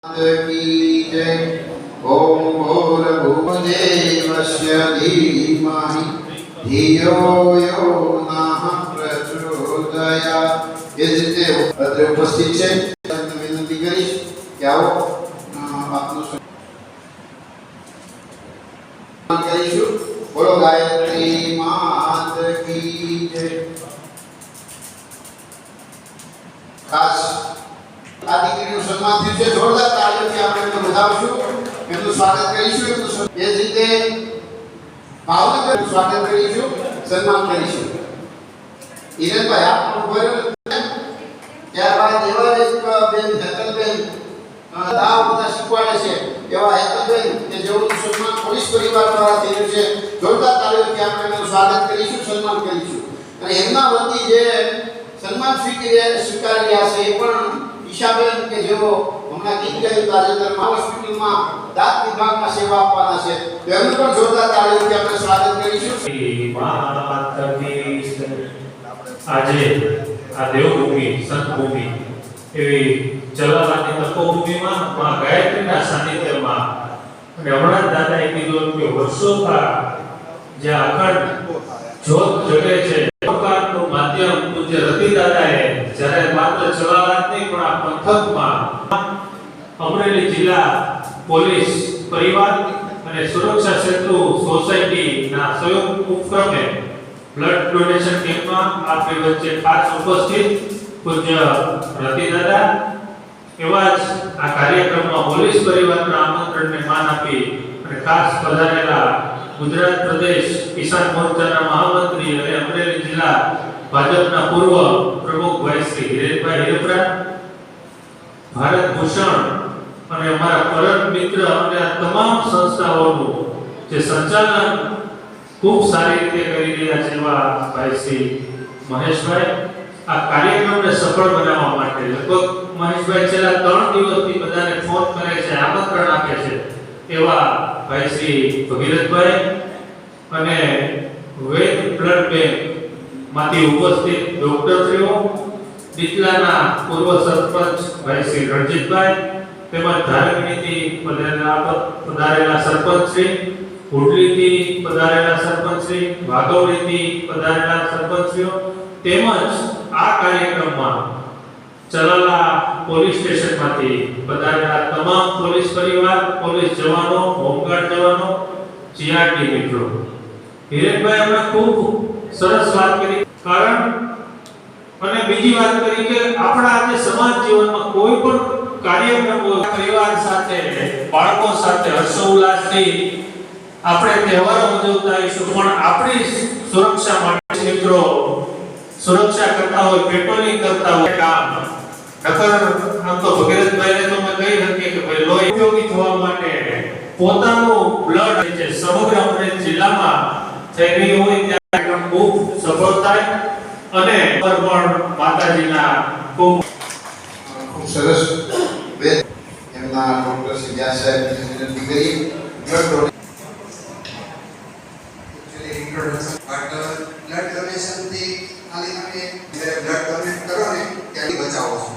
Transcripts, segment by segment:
की जय। ओम भूर्भुवस्सुदेवस्य धीमहि धियो यो नः प्रचोदयात्। એ જ રીતે અત્રે ઉપસ્થિત છે વિનંતી કરીશ કે આવો આપનું સન્માન કરીશું। બોલો ગાયત્રી માત કી જય। ખાસ આ દીકરીનું સન્માન થયું છે, જોરદાર તાળીઓથી આપણે એમને વધાવશું, એમનું સ્વાગત કરીશું। એ જ રીતે ભાવનગરનું સ્વાગત કરીશું, સન્માન કરીશું। હિરેનભાઈ આપનું ભરેલું ત્યારબાદ એવા એક બેન હેતલબેન આ બધા શીખવાડે છે, એવા હેતલબેન કે જેઓનું સન્માન પોલીસ પરિવાર દ્વારા થયું છે, જોરદાર તાળીઓથી આપણે એમનું સ્વાગત કરીશું, સન્માન કરીશું। અને એમના વતી જે સન્માન સ્વીકારી રહ્યા છે એ પણ ઈશાબેન કે જેઓ હમણાં ગીત ગાયું તાજેતરમાં હોસ્પિટલમાં દાંત વિભાગમાં સેવા આપવાના છે, તો એમનું પણ જોરદાર તાળીઓથી આપણે સ્વાગત કરીશું। આજે આ દેવભૂમિ સંતભૂમિ એવી ચલાલાની તપોભૂમિમાં માં ગાયત્રીના સાનિધ્યમાં અને હમણાં દાદાએ કીધું કે વર્ષોથી જે અખંડ જ્યોત જગે છે નું માધ્યમ પૂજ્ય રતિ દાદાએ જ્યારે માત્ર ચલાલાત નહીં પણ આ પંથકમાં અમરેલી જિલ્લા પોલીસ પરિવાર અને સુરક્ષા સેતુ સોસાયટીના સંયુક્ત ઉપક્રમે બ્લડ ડોનેશન કેમ્પમાં આપણી વચ્ચે ખાસ ઉપસ્થિત પૂજ્ય રતિ દાદા એવા જ આ કાર્યક્રમમાં પોલીસ પરિવારના આમંત્રણને માન આપી અને ખાસ પધારેલા ગુજરાત પ્રદેશ કિસાન મોરચાના મહામંત્રી અને અમરેલી જિલ્લા ભાજપના પૂર્વ પ્રમુખ ભાઈ શ્રી હિરેનભાઈ હિરેપરા, ભારત ભૂષણ અને અમારા પરમ મિત્ર અને આ તમામ સંસ્થાઓનું જે સંચાલન ખૂબ સારી રીતે કરી રહ્યા છે એવા ભાઈ શ્રી મહેશભાઈ, આ કાર્યક્રમને સફળ બનાવવા માટે લગભગ મહેશભાઈ છેલ્લા 3 દિવસથી બધાને ફોન કરે છે, આમંત્રણ આપે છે, એવા ભાઈ શ્રી ભગીરથભાઈ અને વેદ બ્લડ બેંક માંથી ઉપસ્થિત ડોક્ટરશ્રીઓ, દીતલાના પૂર્વ સરપંચ ભાઈ શ્રી રણજીતભાઈ, તેમજ ધારકણીથી પધારેલા સરપંચશ્રી, હુડલીથી પધારેલા સરપંચશ્રી, વાઘોડીથી પધારેલા સરપંચશ્રીઓ, તેમજ આ કાર્યક્રમમાં ચલાલા પોલીસ સ્ટેશનમાંથી પધારેલા તમામ પોલીસ પરિવાર, પોલીસ જવાનો, હોમગાર્ડ જવાનો, જીઆરડી મિત્રો। હિરેનભાઈ આપણે ખૂબ સરસ વાત કરી કારણ અને બીજી વાત કરી કે આપણા આજે સમાજ જીવનમાં કોઈ પણ કાર્યક્રમ પરિવાર સાથે, બાળકો સાથે હર્ષોલ્લાસથી આપણે તહેવારો ઉજવતા હોઈશું, પણ આપણી સુરક્ષા માટે મિત્રો સુરક્ષા કરતા હોય, પેટ્રોલિંગ કરતા હોય કામ નકર આમ તો ભગીરથભાઈને તો મેં કહી શકીએ કે ભાઈ લોહી ઉપયોગી થવા માટે પોતાનું બ્લડ છે સમગ્ર અમરેલી જિલ્લામાં થઈ રહી હોય ત્યારે ખૂબ સફળ થાય અને પણ માતાજીના ખૂબ સરસ એમના ડોક્ટર શ્રી વ્યાસ સાહેબની વિનંતી કરી બ્લડ ડોનેશન થી ખાલી તમે બ્લડ ડોનેટ કરો ને ત્યારે બચાવો છો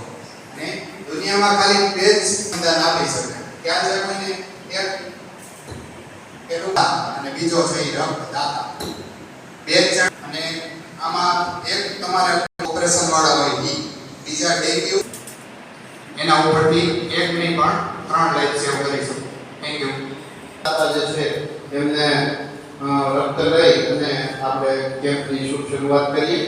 અને દુનિયામાં ખાલી બે જ સંદાન આપી શકે, ક્યાં છે કોઈને એક અને બીજો છે રક્તદાતા, બે જ અને આમાં એક તમારે ઓપરેશન વાળા હોય બીજા ડેન્ગ્યુ એના ઉપરથી એક નહીં પણ 3 લાઈફ સેવ કરી શકો। Thank you. દાદા જે છે એમને રક્ત લઈ અને આપણે કેમ્પની શુભ શરૂઆત કરીએ।